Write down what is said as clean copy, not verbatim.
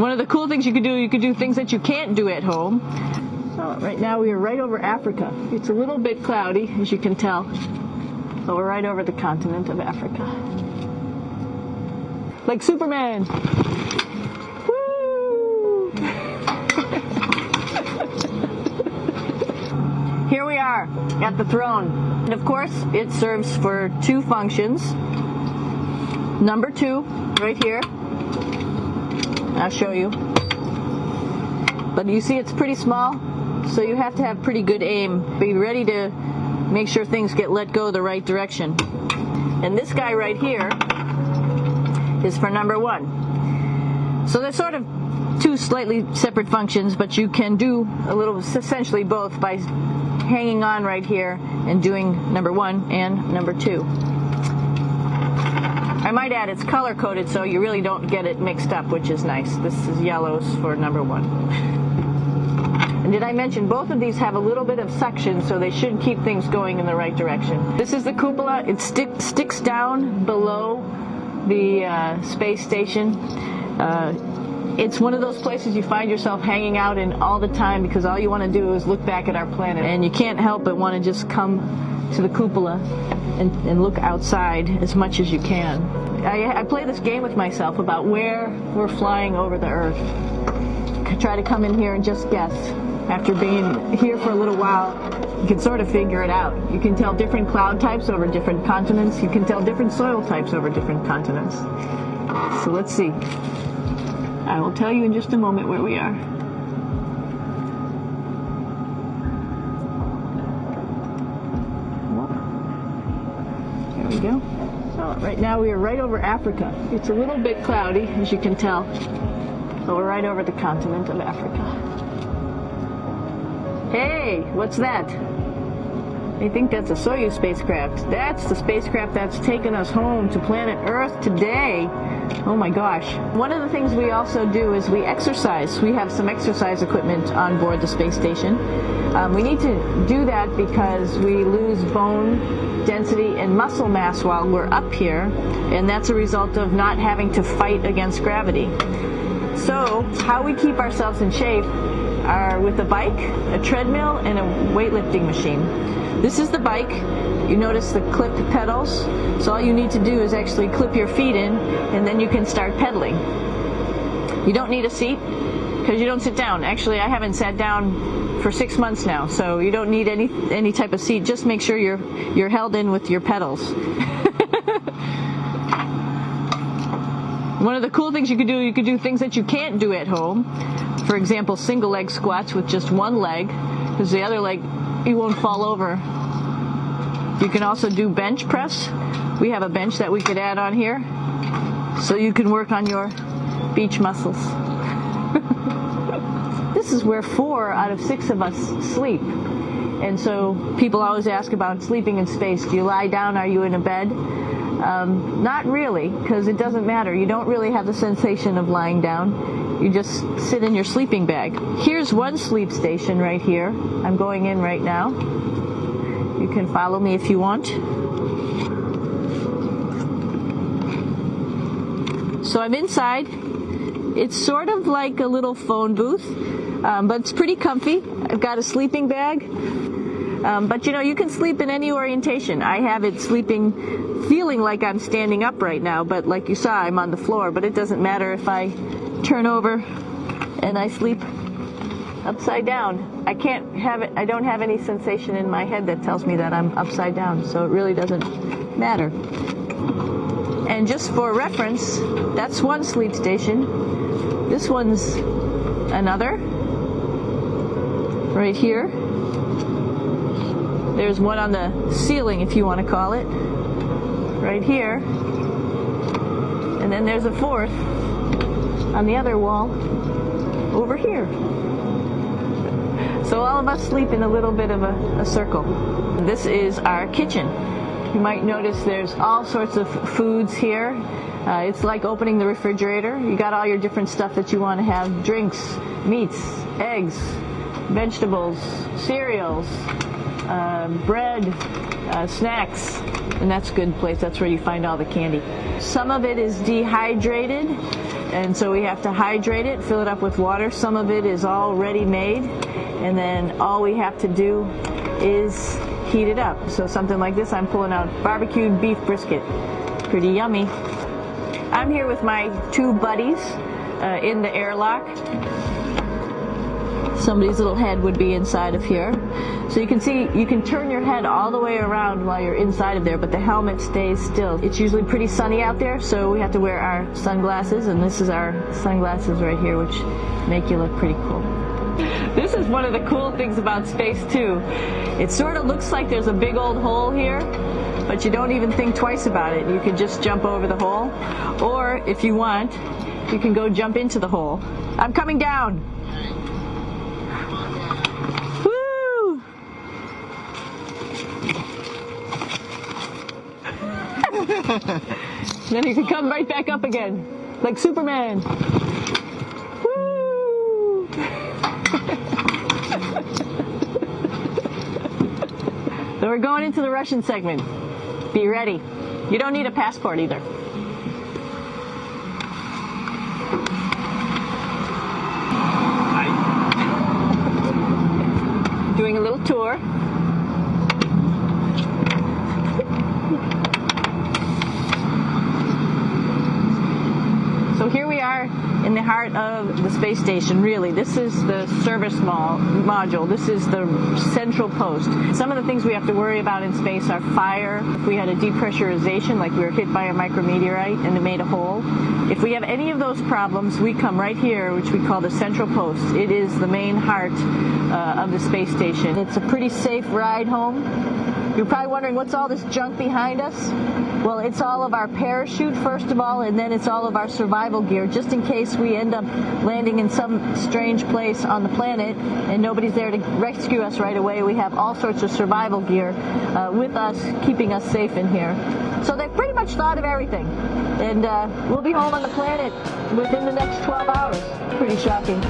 One of the cool things you could do things that you can't do at home. Oh, right now we are right over Africa. It's a little bit cloudy, as you can tell, but we're right over the continent of Africa. Like Superman. Woo! Here we are at the throne. And of course, it serves for two functions. Number 2, right here. I'll show you. But you see it's pretty small, so you have to have pretty good aim. Be ready to make sure things get let go the right direction. And this guy right here is for number 1. So they're sort of two slightly separate functions, but you can do a little, essentially both, by hanging on right here and doing number 1 and number 2. I might add it's color-coded so you really don't get it mixed up, which is nice. This is yellows for number 1. And did I mention both of these have a little bit of suction, so they should keep things going in the right direction. This is the cupola. It sticks down below the space station. It's one of those places you find yourself hanging out in all the time because all you want to do is look back at our planet. And you can't help but want to just come to the cupola and look outside as much as you can. I play this game with myself about where we're flying over the Earth. Try to come in here and just guess. After being here for a little while, you can sort of figure it out. You can tell different cloud types over different continents. You can tell different soil types over different continents. So let's see. I will tell you in just a moment where we are. There we go. Oh, right now we are right over Africa. It's a little bit cloudy, as you can tell, but we're right over the continent of Africa. Hey, what's that? I think that's a Soyuz spacecraft. That's the spacecraft that's taken us home to planet Earth today. Oh my gosh. One of the things we also do is we exercise. We have some exercise equipment on board the space station. We need to do that because we lose bone density and muscle mass while we're up here, and that's a result of not having to fight against gravity. So, how we keep ourselves in shape are with a bike, a treadmill, and a weightlifting machine. This is the bike. You notice the clipped pedals. So all you need to do is actually clip your feet in, and then you can start pedaling. You don't need a seat because you don't sit down. Actually, I haven't sat down for 6 months now, so you don't need any type of seat. Just make sure you're held in with your pedals. One of the cool things you could do things that you can't do at home. For example, single leg squats with just one leg, because the other leg, you won't fall over. You can also do bench press. We have a bench that we could add on here, so you can work on your beach muscles. This is where 4 out of 6 of us sleep. And so people always ask about sleeping in space. Do you lie down? Are you in a bed? Not really, because it doesn't matter. You don't really have the sensation of lying down. You just sit in your sleeping bag. Here's one sleep station right here. I'm going in right now. You can follow me if you want. So I'm inside. It's sort of like a little phone booth, but it's pretty comfy. I've got a sleeping bag. But you know, you can sleep in any orientation. I have it feeling like I'm standing up right now, but like you saw, I'm on the floor. But it doesn't matter if I turn over and I sleep upside down. I don't have any sensation in my head that tells me that I'm upside down, so it really doesn't matter. And just for reference, that's one sleep station. This one's another, right here. There's one on the ceiling, if you want to call it, right here. And then there's a fourth on the other wall over here. So all of us sleep in a little bit of a circle. This is our kitchen. You might notice there's all sorts of foods here. It's like opening the refrigerator. You got all your different stuff that you want to have: drinks, meats, eggs, vegetables, cereals, bread, snacks, and that's a good place. That's where you find all the candy. Some of it is dehydrated, and so we have to hydrate it, fill it up with water. Some of it is already made, and then all we have to do is heat it up. So something like this, I'm pulling out barbecued beef brisket. Pretty yummy. I'm here with my two buddies in the airlock. Somebody's little head would be inside of here. So you can see, you can turn your head all the way around while you're inside of there, but the helmet stays still. It's usually pretty sunny out there, so we have to wear our sunglasses, and this is our sunglasses right here, which make you look pretty cool. This is one of the cool things about space, too. It sort of looks like there's a big old hole here, but you don't even think twice about it. You can just jump over the hole, or if you want, you can go jump into the hole. I'm coming down. Woo! Then you can come right back up again, like Superman. Woo! So we're going into the Russian segment. Be ready. You don't need a passport either. Doing a little tour. So here we are in the heart of the space station, really. This is the service module. This is the central post. Some of the things we have to worry about in space are fire. If we had a depressurization, like we were hit by a micrometeorite and it made a hole. If we have any of those problems, we come right here, which we call the central post. It is the main heart of the space station. It's a pretty safe ride home. You're probably wondering, what's all this junk behind us? Well, it's all of our parachute, first of all, and then it's all of our survival gear, just in case we end up landing in some strange place on the planet and nobody's there to rescue us right away. We have all sorts of survival gear with us, keeping us safe in here. So they've pretty much thought of everything. And we'll be home on the planet within the next 12 hours. Pretty shocking.